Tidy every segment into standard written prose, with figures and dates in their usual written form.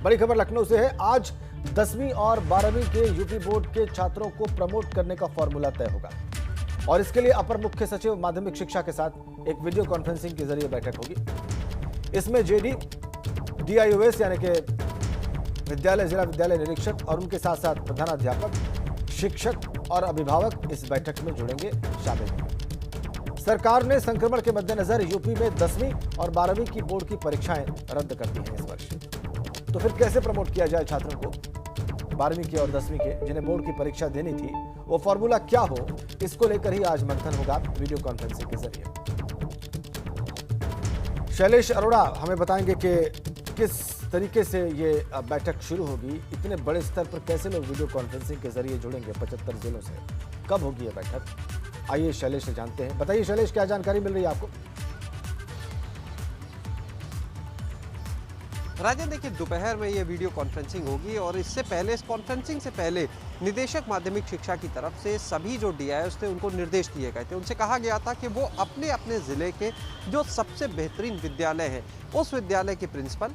बड़ी खबर लखनऊ से है। आज 10वीं और 12वीं के यूपी बोर्ड के छात्रों को प्रमोट करने का फॉर्मूला तय होगा और इसके लिए अपर मुख्य सचिव माध्यमिक शिक्षा के साथ एक वीडियो कॉन्फ्रेंसिंग के जरिए बैठक होगी। इसमें जेडी, डीआईओएस यानी कि विद्यालय जिला विद्यालय निरीक्षक और उनके साथ साथ प्रधानाध्यापक, शिक्षक और अभिभावक इस बैठक में जुड़ेंगे, शामिल होंगे। सरकार ने संक्रमण के मद्देनजर यूपी में 10वीं और 12वीं की बोर्ड की परीक्षाएं रद्द कर दी हैं इस वर्ष। तो फिर कैसे प्रमोट किया जाए छात्रों को 12वीं के और 10वीं के जिन्हें बोर्ड की परीक्षा देनी थी, वो फॉर्मूला क्या हो, इसको लेकर ही आज मंथन होगा वीडियो कॉन्फ्रेंसिंग के जरिए। शैलेश अरोड़ा हमें बताएंगे कि किस तरीके से ये बैठक शुरू होगी, इतने बड़े स्तर पर कैसे लोग वीडियो कॉन्फ्रेंसिंग के जरिए जुड़ेंगे 75 जिलों से, कब होगी ये बैठक, आइए शैलेश से जानते हैं। बताइए शैलेश, क्या जानकारी मिल रही है आपको? राजन, देखिए दोपहर में ये वीडियो कॉन्फ्रेंसिंग होगी और इससे पहले, इस कॉन्फ्रेंसिंग से पहले निदेशक माध्यमिक शिक्षा की तरफ से सभी जो डीआईओस थे उनको निर्देश दिए गए थे। उनसे कहा गया था कि वो अपने अपने ज़िले के जो सबसे बेहतरीन विद्यालय हैं उस विद्यालय के प्रिंसिपल,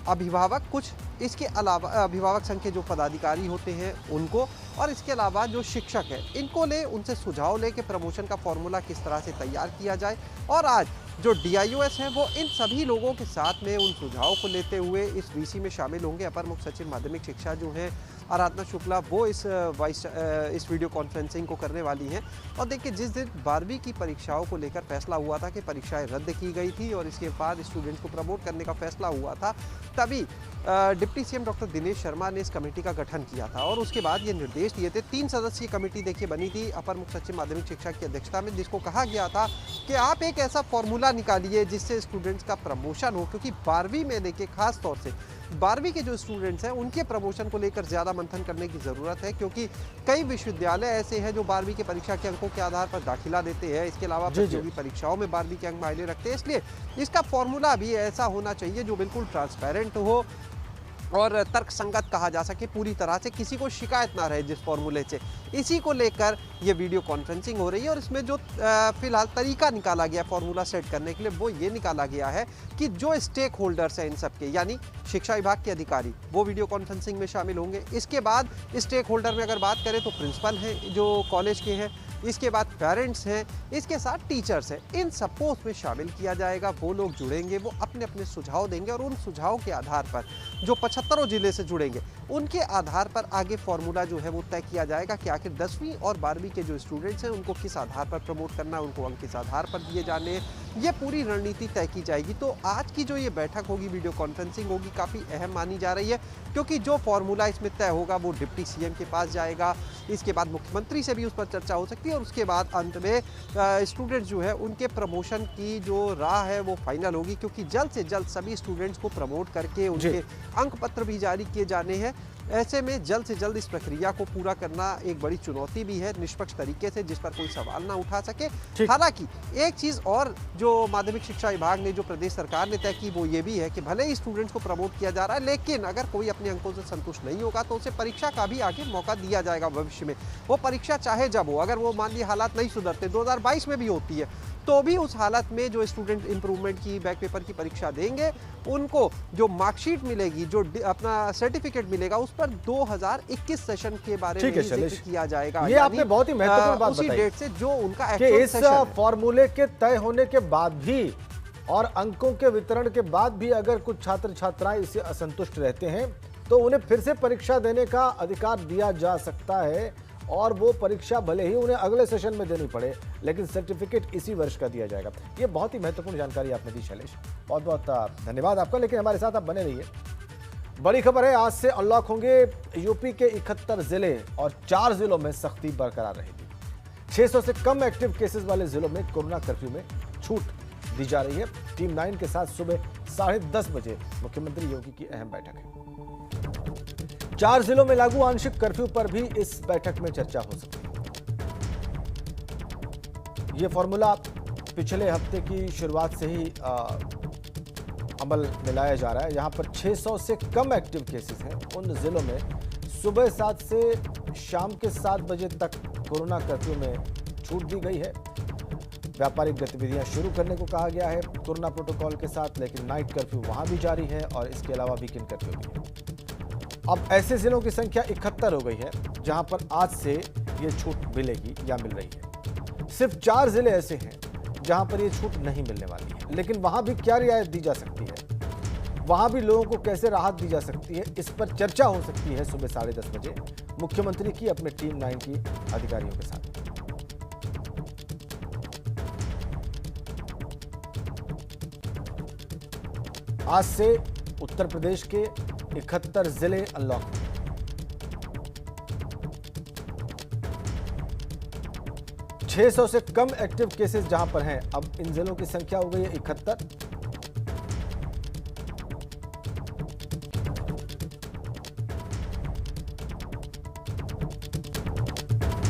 अभिभावक, कुछ इसके अलावा अभिभावक संघ के जो पदाधिकारी होते हैं उनको, और इसके अलावा जो शिक्षक है इनको ले, उनसे सुझाव ले कि प्रमोशन का फॉर्मूला किस तरह से तैयार किया जाए। और आज जो डीआईओएस हैं वो इन सभी लोगों के साथ में उन सुझाव को लेते हुए इस वीसी में शामिल होंगे। अपर मुख्य सचिव माध्यमिक शिक्षा जो हैं आराधना शुक्ला, वो इस वीडियो कॉन्फ्रेंसिंग को करने वाली हैं। और देखिए, जिस दिन 12वीं की परीक्षाओं को लेकर फैसला हुआ था कि परीक्षाएं रद्द की गई थी और इसके बाद स्टूडेंट्स को प्रमोट करने का फैसला हुआ था, तभी deputy CM doctor Dinesh Sharma ने इस कमेटी का गठन किया था और उसके बाद ये निर्देश दिए थे। 3 सदस्यीय कमेटी देखिए बनी थी अपर मुख्य सचिव माध्यमिक शिक्षा की अध्यक्षता में, जिसको कहा गया था कि आप एक ऐसा फॉर्मूला निकालिए जिससे स्टूडेंट्स का प्रमोशन हो, क्योंकि 12वीं में देखिए खास तौर से 12वीं के जो स्टूडेंट्स हैं उनके प्रमोशन को लेकर ज़्यादा मंथन करने की ज़रूरत है, क्योंकि कई विश्वविद्यालय ऐसे हैं जो 12वीं के परीक्षा के अंकों के आधार पर दाखिला देते हैं। इसके अलावा प्रतियोगी परीक्षाओं में 12वीं के अंक मायने रखते हैं। इसलिए इसका फॉर्मूला भी ऐसा होना चाहिए जो बिल्कुल ट्रांसपेरेंट हो और तर्कसंगत कहा जा सके, पूरी तरह से किसी को शिकायत ना रहे जिस फॉर्मूले से। इसी को लेकर ये वीडियो कॉन्फ्रेंसिंग हो रही है और इसमें जो फिलहाल तरीका निकाला गया फॉर्मूला सेट करने के लिए, वो ये निकाला गया है कि जो स्टेक होल्डर्स हैं इन सब के, यानी शिक्षा विभाग के अधिकारी, वो वीडियो कॉन्फ्रेंसिंग में शामिल होंगे। इसके बाद स्टेक होल्डर में अगर बात करें तो प्रिंसिपल हैं जो कॉलेज के हैं, इसके बाद पेरेंट्स हैं, इसके साथ टीचर्स हैं। इन सबको उसमें शामिल किया जाएगा। वो लोग जुड़ेंगे, वो अपने अपने सुझाव देंगे और उन सुझाव के आधार पर जो 75 जिले से जुड़ेंगे उनके आधार पर आगे फॉर्मूला जो है वो तय किया जाएगा कि आखिर 10वीं और 12वीं के जो स्टूडेंट्स हैं उनको किस आधार पर प्रमोट करना है, उनको अंक किस आधार पर दिए जाने हैं, ये पूरी रणनीति तय की जाएगी। तो आज की जो ये बैठक होगी, वीडियो कॉन्फ्रेंसिंग होगी, काफ़ी अहम मानी जा रही है, क्योंकि जो फॉर्मूला इसमें तय होगा वो डिप्टी सीएम के पास जाएगा। इसके बाद मुख्यमंत्री से भी उस पर चर्चा हो सकती है और उसके बाद अंत में स्टूडेंट्स जो है उनके प्रमोशन की जो राह है वो फाइनल होगी, क्योंकि जल्द से जल्द सभी स्टूडेंट्स को प्रमोट करके उनके अंक पत्र भी जारी किए जाने हैं। ऐसे में जल्द से जल्द इस प्रक्रिया को पूरा करना एक बड़ी चुनौती भी है, निष्पक्ष तरीके से, जिस पर कोई सवाल ना उठा सके। हालांकि एक चीज़ और जो माध्यमिक शिक्षा विभाग ने, जो प्रदेश सरकार ने तय की, वो ये भी है कि भले ही स्टूडेंट्स को प्रमोट किया जा रहा है, लेकिन अगर कोई अपने अंकों से संतुष्ट नहीं होगा तो उसे परीक्षा का भी आगे मौका दिया जाएगा भविष्य में। वो परीक्षा चाहे जब हो, अगर वो मान लीजिए हालात नहीं सुधरते, 2022 में भी होती है, तो भी उस हालत में जो स्टूडेंट इंप्रूवमेंट की बैक पेपर की परीक्षा देंगे उनको जो मार्कशीट मिलेगी, जो अपना सर्टिफिकेट मिलेगा, उस पर 2021 सेशन के बारे में जिक्र किया जाएगा। ये आपने बहुत ही महत्वपूर्ण बात बताई, उसी डेट से जो उनका इस फॉर्मूले के तय होने के बाद भी और अंकों के वितरण के बाद भी अगर कुछ छात्र छात्राएं इससे असंतुष्ट रहते हैं तो उन्हें फिर से परीक्षा देने का अधिकार दिया जा सकता है और वो परीक्षा भले ही उन्हें अगले सेशन में देनी पड़े, लेकिन सर्टिफिकेट इसी वर्ष का दिया जाएगा। ये बहुत ही महत्वपूर्ण जानकारी आपने दी शैलेश, बहुत बहुत धन्यवाद आपका। लेकिन हमारे साथ आप बने रहिए। बड़ी खबर है, आज से अनलॉक होंगे यूपी के 71 जिले और 4 जिलों में सख्ती बरकरार रहेगी। 600 से कम एक्टिव केसेस वाले जिलों में कोरोना कर्फ्यू में छूट दी जा रही है। टीम 9 के साथ सुबह 10:30 बजे मुख्यमंत्री योगी की अहम बैठक है। 4 जिलों में लागू आंशिक कर्फ्यू पर भी इस बैठक में चर्चा हो सकती है। यह फॉर्मूला पिछले हफ्ते की शुरुआत से ही अमल में लाया जा रहा है। यहां पर 600 से कम एक्टिव केसेस हैं उन जिलों में सुबह 7 से शाम के 7 बजे तक कोरोना कर्फ्यू में छूट दी गई है। व्यापारिक गतिविधियां शुरू करने को कहा गया है कोरोना प्रोटोकॉल के साथ, लेकिन नाइट कर्फ्यू वहां भी जारी है और इसके अलावा वीकेंड कर्फ्यू भी है। अब ऐसे जिलों की संख्या 71 हो गई है जहां पर आज से ये छूट मिलेगी या मिल रही है। सिर्फ 4 जिले ऐसे हैं जहां पर ये छूट नहीं मिलने वाली है। लेकिन वहां भी क्या रियायत दी जा सकती है, वहां भी लोगों को कैसे राहत दी जा सकती है, इस पर चर्चा हो सकती है सुबह 10:30 बजे मुख्यमंत्री की अपने टीम 9 की अधिकारियों के साथ। आज से उत्तर प्रदेश के 71 जिले अनलॉक। 600 से कम एक्टिव केसेस जहां पर हैं, अब इन जिलों की संख्या हो गई है 71।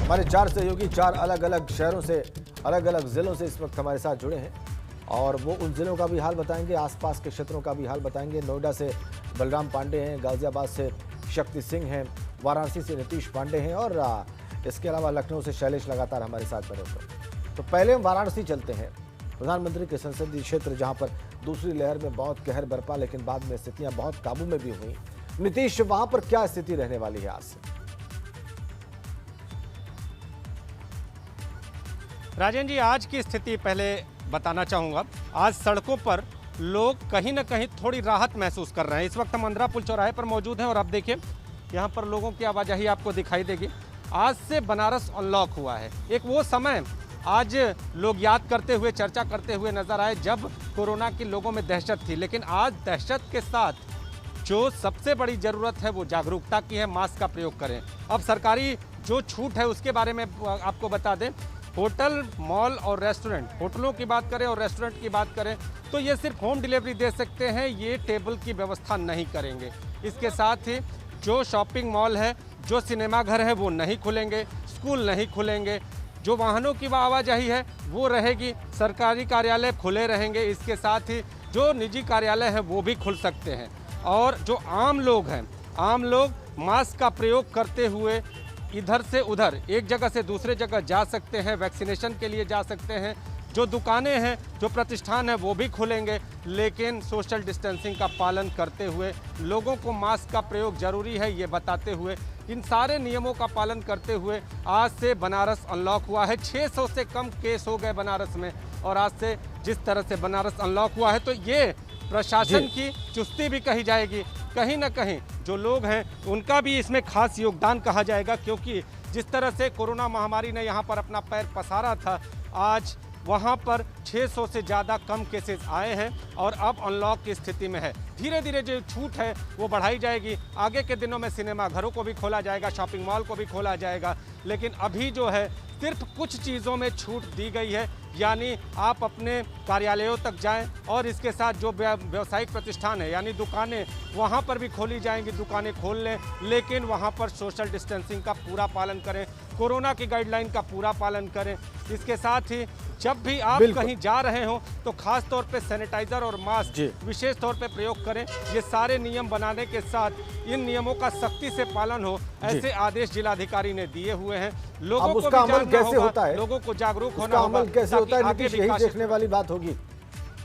हमारे 4 सहयोगी 4 अलग अलग शहरों से, अलग अलग जिलों से इस वक्त हमारे साथ जुड़े हैं और वो उन जिलों का भी हाल बताएंगे, आसपास के क्षेत्रों का भी हाल बताएंगे। नोएडा से बलराम पांडे हैं, गाजियाबाद से शक्ति सिंह हैं, वाराणसी से नीतीश पांडे हैं और इसके अलावा लखनऊ से शैलेश लगातार हमारे साथ बने हुए। तो पहले हम वाराणसी चलते हैं, प्रधानमंत्री के संसदीय क्षेत्र जहां पर दूसरी लहर में बहुत कहर बरपा, लेकिन बाद में स्थितियां बहुत काबू में भी हुई। नीतीश, वहां पर क्या स्थिति रहने वाली है आज से? राजेंद्र जी, आज की स्थिति पहले बताना चाहूँगा। आज सड़कों पर लोग कहीं ना कहीं थोड़ी राहत महसूस कर रहे हैं। इस वक्त हम अंद्रा पुल चौराहे पर मौजूद हैं और अब देखिए यहाँ पर लोगों की आवाजाही आपको दिखाई देगी। आज से बनारस अनलॉक हुआ है। एक वो समय आज लोग याद करते हुए, चर्चा करते हुए नजर आए जब कोरोना की लोगों में दहशत थी, लेकिन आज दहशत के साथ जो सबसे बड़ी ज़रूरत है वो जागरूकता की है। मास्क का प्रयोग करें। अब सरकारी जो छूट है उसके बारे में आपको बता दें। होटल, मॉल और रेस्टोरेंट, होटलों की बात करें और रेस्टोरेंट की बात करें तो ये सिर्फ होम डिलीवरी दे सकते हैं, ये टेबल की व्यवस्था नहीं करेंगे। इसके साथ ही जो शॉपिंग मॉल है, जो सिनेमा घर है वो नहीं खुलेंगे, स्कूल नहीं खुलेंगे, जो वाहनों की आवाजाही है वो रहेगी, सरकारी कार्यालय खुले रहेंगे। इसके साथ ही जो निजी कार्यालय हैं वो भी खुल सकते हैं और जो आम लोग हैं, आम लोग मास्क का प्रयोग करते हुए इधर से उधर, एक जगह से दूसरे जगह जा सकते हैं, वैक्सीनेशन के लिए जा सकते हैं। जो दुकानें हैं, जो प्रतिष्ठान हैं वो भी खुलेंगे, लेकिन सोशल डिस्टेंसिंग का पालन करते हुए, लोगों को मास्क का प्रयोग जरूरी है ये बताते हुए, इन सारे नियमों का पालन करते हुए आज से बनारस अनलॉक हुआ है। 600 से कम केस हो गए बनारस में और आज से जिस तरह से बनारस अनलॉक हुआ है तो ये प्रशासन की चुस्ती भी कही जाएगी। कहीं ना कहीं जो लोग हैं उनका भी इसमें खास योगदान कहा जाएगा, क्योंकि जिस तरह से कोरोना महामारी ने यहाँ पर अपना पैर पसारा था, आज वहाँ पर 600 से ज़्यादा कम केसेस आए हैं और अब अनलॉक की स्थिति में है। धीरे धीरे जो छूट है वो बढ़ाई जाएगी। आगे के दिनों में सिनेमा घरों को भी खोला जाएगा, शॉपिंग मॉल को भी खोला जाएगा, लेकिन अभी जो है सिर्फ कुछ चीज़ों में छूट दी गई है, यानी आप अपने कार्यालयों तक जाएं और इसके साथ जो व्यावसायिक प्रतिष्ठान है यानी दुकानें, वहां पर भी खोली जाएंगी, दुकानें खोल लें, लेकिन वहां पर सोशल डिस्टेंसिंग का पूरा पालन करें, कोरोना की गाइडलाइन का पूरा पालन करें। इसके साथ ही जब भी आप कहीं जा रहे हो तो खास तौर पे सैनिटाइजर और मास्क विशेष तौर पे प्रयोग करें। ये सारे नियम बनाने के साथ इन नियमों का सख्ती से पालन हो, ऐसे आदेश जिलाधिकारी ने दिए हुए हैं। लोगों को अमल कैसे होता है, लोगों को जागरूक होना होगा, अमल कैसे होता है नीतीश, यही देखने वाली बात होगी,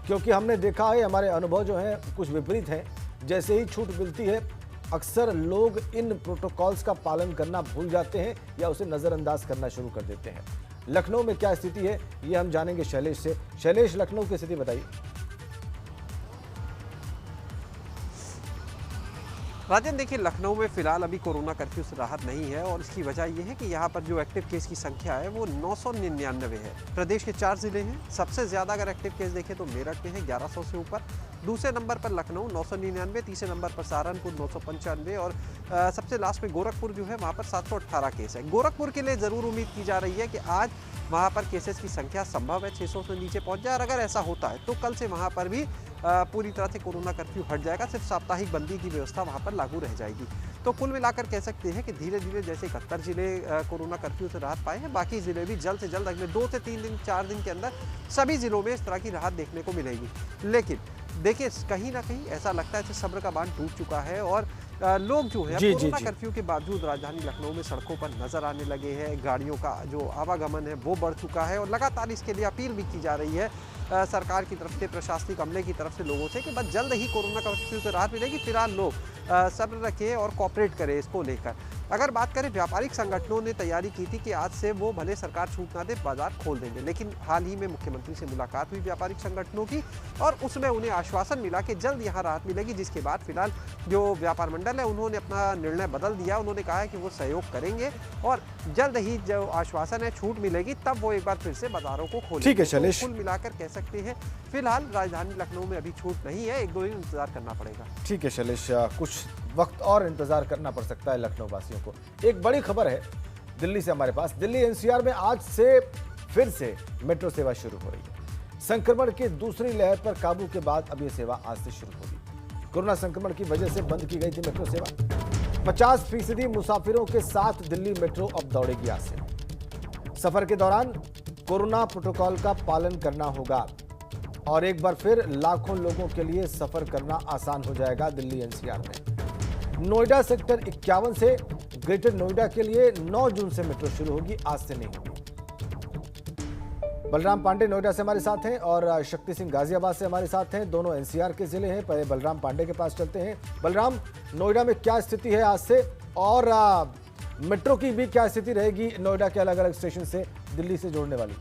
क्योंकि हमने देखा है, हमारे अनुभव जो हैं कुछ विपरीत हैं। जैसे ही छूट मिलती है अक्सर लोग इन प्रोटोकॉल्स का पालन करना भूल जाते हैं या उसे नजरअंदाज करना शुरू कर देते हैं। लखनऊ में क्या स्थिति है ये हम जानेंगे शैलेश से। शैलेश, लखनऊ की स्थिति बताइए। राजन, देखिए लखनऊ में फिलहाल अभी कोरोना कर्फ्यू से राहत नहीं है और इसकी वजह यह है कि यहाँ पर जो एक्टिव केस की संख्या है वो 999 है। प्रदेश के 4 जिले हैं, सबसे ज़्यादा अगर एक्टिव केस देखें तो मेरठ के हैं 1100 से ऊपर, दूसरे नंबर पर लखनऊ 999, तीसरे नंबर पर सहारनपुर 995 और सबसे लास्ट में गोरखपुर जो है वहाँ पर 718 केस है। गोरखपुर के लिए ज़रूर उम्मीद की जा रही है कि आज वहाँ पर केसेस की संख्या संभव है 600 से नीचे पहुँच जाए और अगर ऐसा होता है तो कल से वहाँ पर भी पूरी तरह से कोरोना कर्फ्यू हट जाएगा, सिर्फ साप्ताहिक बंदी की व्यवस्था वहाँ पर लागू रह जाएगी। तो कुल मिलाकर कह सकते हैं कि धीरे धीरे जैसे 71 जिले कोरोना कर्फ्यू से राहत पाए हैं, बाकी ज़िले भी जल्द से जल्द अगले 2 से 3 दिन 4 दिन के अंदर सभी ज़िलों में इस तरह की राहत देखने को मिलेगी। लेकिन देखिए कहीं ना कहीं ऐसा लगता है कि सब्र का बांध टूट चुका है और लोग जो है कोरोना कर्फ्यू के बावजूद राजधानी लखनऊ में सड़कों पर नजर आने लगे हैं। गाड़ियों का जो आवागमन है वो बढ़ चुका है और लगातार इसके लिए अपील भी की जा रही है सरकार की तरफ से, प्रशासनिक अमले की तरफ से लोगों से कि बस जल्द ही कोरोना कर्फ्यू से राहत मिलेगी। फिलहाल लोग सब्र रखें और कॉपरेट करें इसको लेकर। अगर बात करें व्यापारिक संगठनों ने तैयारी की थी कि आज से वो भले सरकार छूट ना दे, बाजार खोल देंगे, लेकिन हाल ही में मुख्यमंत्री से मुलाकात हुई व्यापारिक संगठनों की और उसमें उन्हें आश्वासन मिला कि जल्द यहाँ राहत मिलेगी, जिसके बाद फिलहाल जो व्यापार मंडल है उन्होंने अपना निर्णय बदल दिया। उन्होंने कहा है कि वो सहयोग करेंगे और जल्द ही जो आश्वासन है छूट मिलेगी तब वो एक बार फिर से बाजारों को खोलेंगे। ठीक है शैलेश, कुल मिलाकर कह सकते हैं फिलहाल राजधानी लखनऊ में अभी छूट नहीं है, 1-2 दिन इंतजार करना पड़ेगा। ठीक है शैलेश, कुछ वक्त और इंतजार करना पड़ सकता है लखनऊ वासियों को। एक बड़ी खबर है दिल्ली से हमारे पास। दिल्ली एनसीआर में आज से फिर से मेट्रो सेवा शुरू हो रही है। संक्रमण की दूसरी लहर पर काबू के बाद अब यह सेवा आज से शुरू होगी। कोरोना संक्रमण की वजह से बंद की गई थी मेट्रो सेवा। 50% मुसाफिरों के साथ दिल्ली मेट्रो अब दौड़ेगी आज से। सफर के दौरान कोरोना प्रोटोकॉल का पालन करना होगा और एक बार फिर लाखों लोगों के लिए सफर करना आसान हो जाएगा दिल्ली एनसीआर में। नोएडा सेक्टर 51 से ग्रेटर नोएडा के लिए 9 जून से मेट्रो शुरू होगी, आज से नहीं होगी। बलराम पांडे नोएडा से हमारे साथ हैं और शक्ति सिंह गाजियाबाद से हमारे साथ हैं। दोनों एनसीआर के जिले हैं। पहले बलराम पांडे के पास चलते हैं। बलराम, नोएडा में क्या स्थिति है आज से और मेट्रो की भी क्या स्थिति रहेगी नोएडा के अलग अलग स्टेशन से दिल्ली से जोड़ने वाली?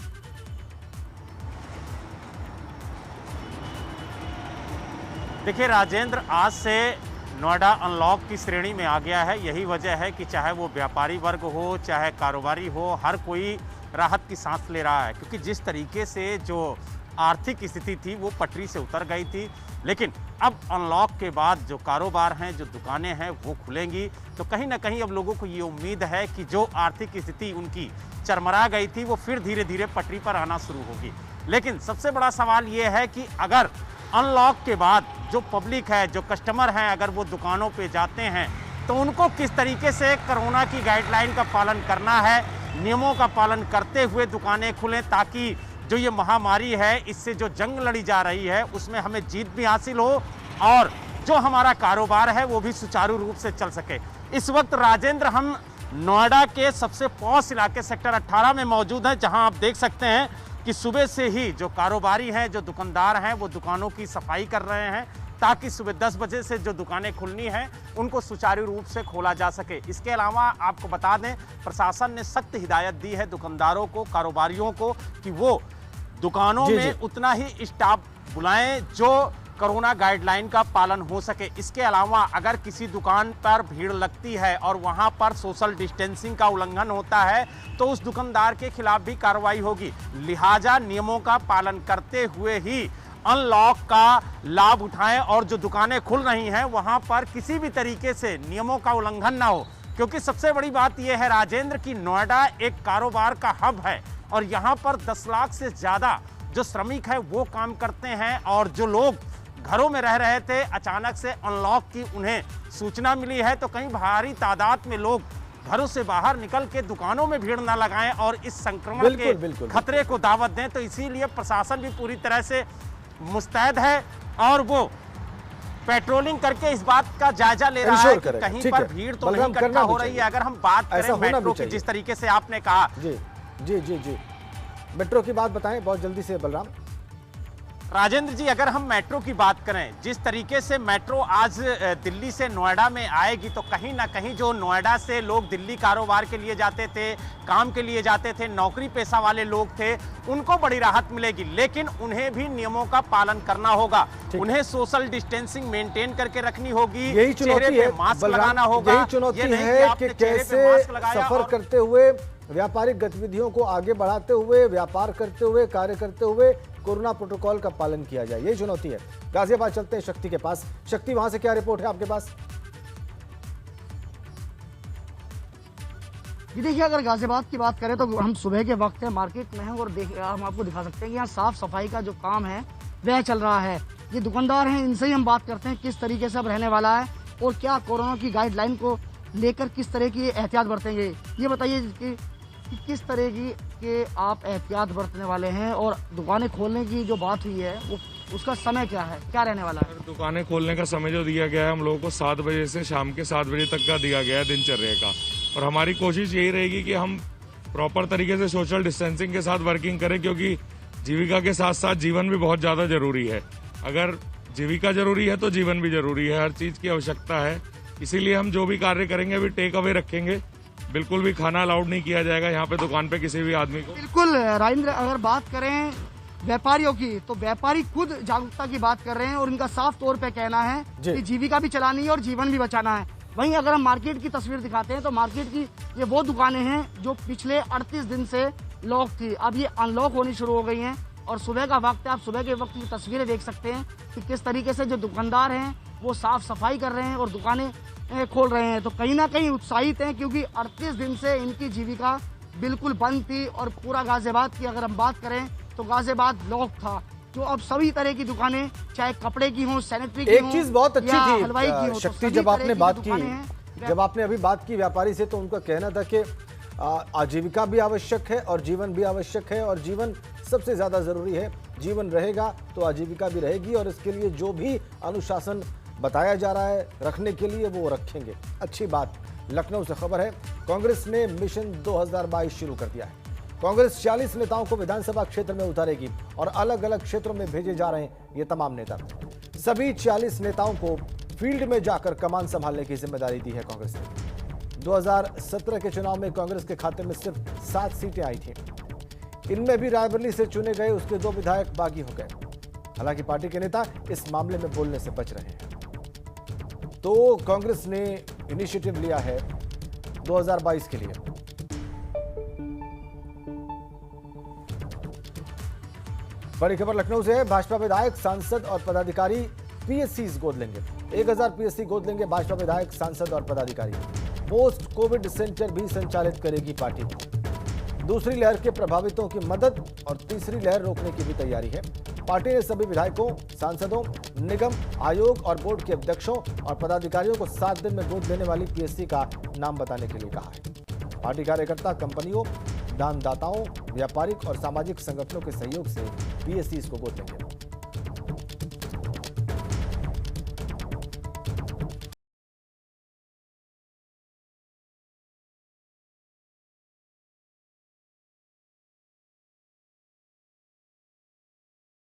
देखिए राजेंद्र, आज से नोएडा अनलॉक की श्रेणी में आ गया है। यही वजह है कि चाहे वो व्यापारी वर्ग हो, चाहे कारोबारी हो, हर कोई राहत की सांस ले रहा है, क्योंकि जिस तरीके से जो आर्थिक स्थिति थी वो पटरी से उतर गई थी। लेकिन अब अनलॉक के बाद जो कारोबार हैं, जो दुकानें हैं, वो खुलेंगी। तो कहीं ना कहीं अब लोगों को ये उम्मीद है कि जो आर्थिक स्थिति उनकी चरमरा गई थी वो फिर धीरे धीरे पटरी पर आना शुरू होगी। लेकिन सबसे बड़ा सवाल ये है कि अगर अनलॉक के बाद जो पब्लिक है, जो कस्टमर हैं, अगर वो दुकानों पे जाते हैं तो उनको किस तरीके से कोरोना की गाइडलाइन का पालन करना है, नियमों का पालन करते हुए दुकानें खुलें, ताकि जो ये महामारी है, इससे जो जंग लड़ी जा रही है उसमें हमें जीत भी हासिल हो और जो हमारा कारोबार है वो भी सुचारू रूप से चल सके। इस वक्त राजेंद्र हम नोएडा के सबसे पॉश इलाके सेक्टर 18 में मौजूद हैं, जहां आप देख सकते हैं कि सुबह से ही जो कारोबारी हैं, जो दुकानदार हैं, वो दुकानों की सफाई कर रहे हैं ताकि सुबह 10 बजे से जो दुकानें खुलनी हैं उनको सुचारू रूप से खोला जा सके। इसके अलावा आपको बता दें, प्रशासन ने सख्त हिदायत दी है दुकानदारों को, कारोबारियों को कि वो दुकानों में उतना ही स्टाफ बुलाएं जो कोरोना गाइडलाइन का पालन हो सके। इसके अलावा अगर किसी दुकान पर भीड़ लगती है और वहां पर सोशल डिस्टेंसिंग का उल्लंघन होता है तो उस दुकानदार के खिलाफ भी कार्रवाई होगी। लिहाजा नियमों का पालन करते हुए ही अनलॉक का लाभ उठाएं और जो दुकानें खुल रही हैं वहां पर किसी भी तरीके से नियमों का उल्लंघन ना हो, क्योंकि सबसे बड़ी बात यह है राजेंद्र कि नोएडा एक कारोबार का हब है और यहाँ पर 10 लाख से ज़्यादा जो श्रमिक है वो काम करते हैं और जो लोग घरों में रह रहे थे, अचानक से अनलॉक की उन्हें सूचना मिली है तो कहीं भारी तादाद में लोग घरों से बाहर निकल के दुकानों में भीड़ न लगाएं और इस संक्रमण के खतरे को दावत दें। तो इसीलिए प्रशासन भी पूरी तरह से मुस्तैद है और वो पेट्रोलिंग करके इस बात का जायजा ले रहा है कि कहीं पर भीड़ तो नहीं इकट्ठा हो रही है। अगर हम बात करें मेट्रो की, जिस तरीके से आपने कहा, जी मेट्रो की बात बताएं बहुत जल्दी से बलराम। राजेंद्र जी, अगर हम मेट्रो की बात करें, जिस तरीके से मेट्रो आज दिल्ली से नोएडा में आएगी तो कहीं ना कहीं जो नोएडा से लोग दिल्ली कारोबार के लिए जाते थे, काम के लिए जाते थे, नौकरी पेशा वाले लोग थे, उनको बड़ी राहत मिलेगी। लेकिन उन्हें भी नियमों का पालन करना होगा, उन्हें सोशल डिस्टेंसिंग मेंटेन करके रखनी होगी, यही चुनौती है, मास्क लगाना होगा। यही चुनौती है कि कैसे सफर करते हुए, व्यापारिक गतिविधियों को आगे बढ़ाते हुए, व्यापार करते हुए, कार्य करते हुए कोरोना प्रोटोकॉल का पालन किया जाए, यही चुनौती है। गाजियाबाद चलते हैं शक्ति के पास। शक्ति, वहां से क्या रिपोर्ट है आपके पास? जी देखिए, अगर गाजियाबाद की बात करें तो हम सुबह के वक्त है, मार्केट में हैं और हम आपको दिखा सकते हैं कि यहाँ साफ सफाई का जो काम है वह चल रहा है। ये दुकानदार हैं, इनसे ही हम बात करते हैं किस तरीके से अब रहने वाला है और क्या कोरोना की गाइडलाइन को लेकर किस तरह की एहतियात बरतेंगे। ये बताइए कि किस तरह की के आप एहतियात बरतने वाले हैं और दुकानें खोलने की जो बात हुई है वो उसका समय क्या है, क्या रहने वाला है? दुकानें खोलने का समय जो दिया गया है हम लोगों को 7 बजे से शाम के 7 बजे तक का दिया गया है दिनचर्या का, और हमारी कोशिश यही रहेगी कि हम प्रॉपर तरीके से सोशल डिस्टेंसिंग के साथ वर्किंग करें, क्योंकि जीविका के साथ साथ जीवन भी बहुत ज़्यादा जरूरी है। अगर जीविका जरूरी है तो जीवन भी जरूरी है, हर चीज़ की आवश्यकता है। इसीलिए हम जो भी कार्य करेंगे अभी टेक अवे रखेंगे, बिल्कुल भी खाना अलाउड नहीं किया जाएगा यहाँ पे दुकान पे किसी भी आदमी को। बिल्कुल राजेंद्र, अगर बात करें व्यापारियों की तो व्यापारी खुद जागरूकता की बात कर रहे हैं और इनका साफ तौर पे कहना है कि जीविका भी चलानी है और जीवन भी बचाना है। वहीं अगर हम मार्केट की तस्वीर दिखाते हैं तो मार्केट की ये वो दुकानें हैं जो पिछले 38 दिन से लॉक थी, अब ये अनलॉक होनी शुरू हो गई हैं और सुबह का वक्त है, आप सुबह के वक्त की तस्वीरें देख सकते हैं कि किस तरीके से जो दुकानदार हैं वो साफ सफाई कर रहे हैं और दुकानें खोल रहे हैं। तो कहीं ना कहीं उत्साहित हैं क्योंकि 38 दिन से इनकी जीविका बिल्कुल बंद थी और पूरा गाजियाबाद की अगर हम बात करें तो गाजियाबाद लॉक था। तो अब सभी तरह की दुकानें, चाहे कपड़े की हों, सैनिटरी की एक चीज बहुत अच्छी हलवाई की थी हो, शक्ति, जब आपने बात की, जब आपने अभी बात की व्यापारी से, तो उनका कहना था कि आजीविका भी आवश्यक है और जीवन भी आवश्यक है और जीवन सबसे ज्यादा जरूरी है। जीवन रहेगा तो आजीविका भी रहेगी और इसके लिए जो भी अनुशासन बताया जा रहा है रखने के लिए वो रखेंगे। अच्छी बात। लखनऊ से खबर है, कांग्रेस ने मिशन 2022 शुरू कर दिया है। कांग्रेस 40 नेताओं को विधानसभा क्षेत्र में उतारेगी और अलग अलग क्षेत्रों में भेजे जा रहे हैं ये तमाम नेता। सभी 40 नेताओं को फील्ड में जाकर कमान संभालने की जिम्मेदारी दी है कांग्रेस ने। 2017 के चुनाव में कांग्रेस के खाते में सिर्फ 7 सीटें आई थी। इनमें भी रायबरेली से चुने गए उसके 2 विधायक बागी हो गए। हालांकि पार्टी के नेता इस मामले में बोलने से बच रहे हैं। तो कांग्रेस ने इनिशिएटिव लिया है 2022 के लिए। बड़ी खबर लखनऊ से है, भाजपा विधायक, सांसद और पदाधिकारी पीएससी गोद लेंगे। 1000 पीएससी गोद लेंगे भाजपा विधायक, सांसद और पदाधिकारी। पोस्ट कोविड सेंटर भी संचालित करेगी पार्टी। दूसरी लहर के प्रभावितों की मदद और तीसरी लहर रोकने की भी तैयारी है। पार्टी ने सभी विधायकों, सांसदों, निगम, आयोग और बोर्ड के अध्यक्षों और पदाधिकारियों को 7 दिन में गोद लेने वाली पीएससी का नाम बताने के लिए कहा है। पार्टी कार्यकर्ता कंपनियों, दानदाताओं, व्यापारिक और सामाजिक संगठनों के सहयोग से पीएससी को गोद लेंगे।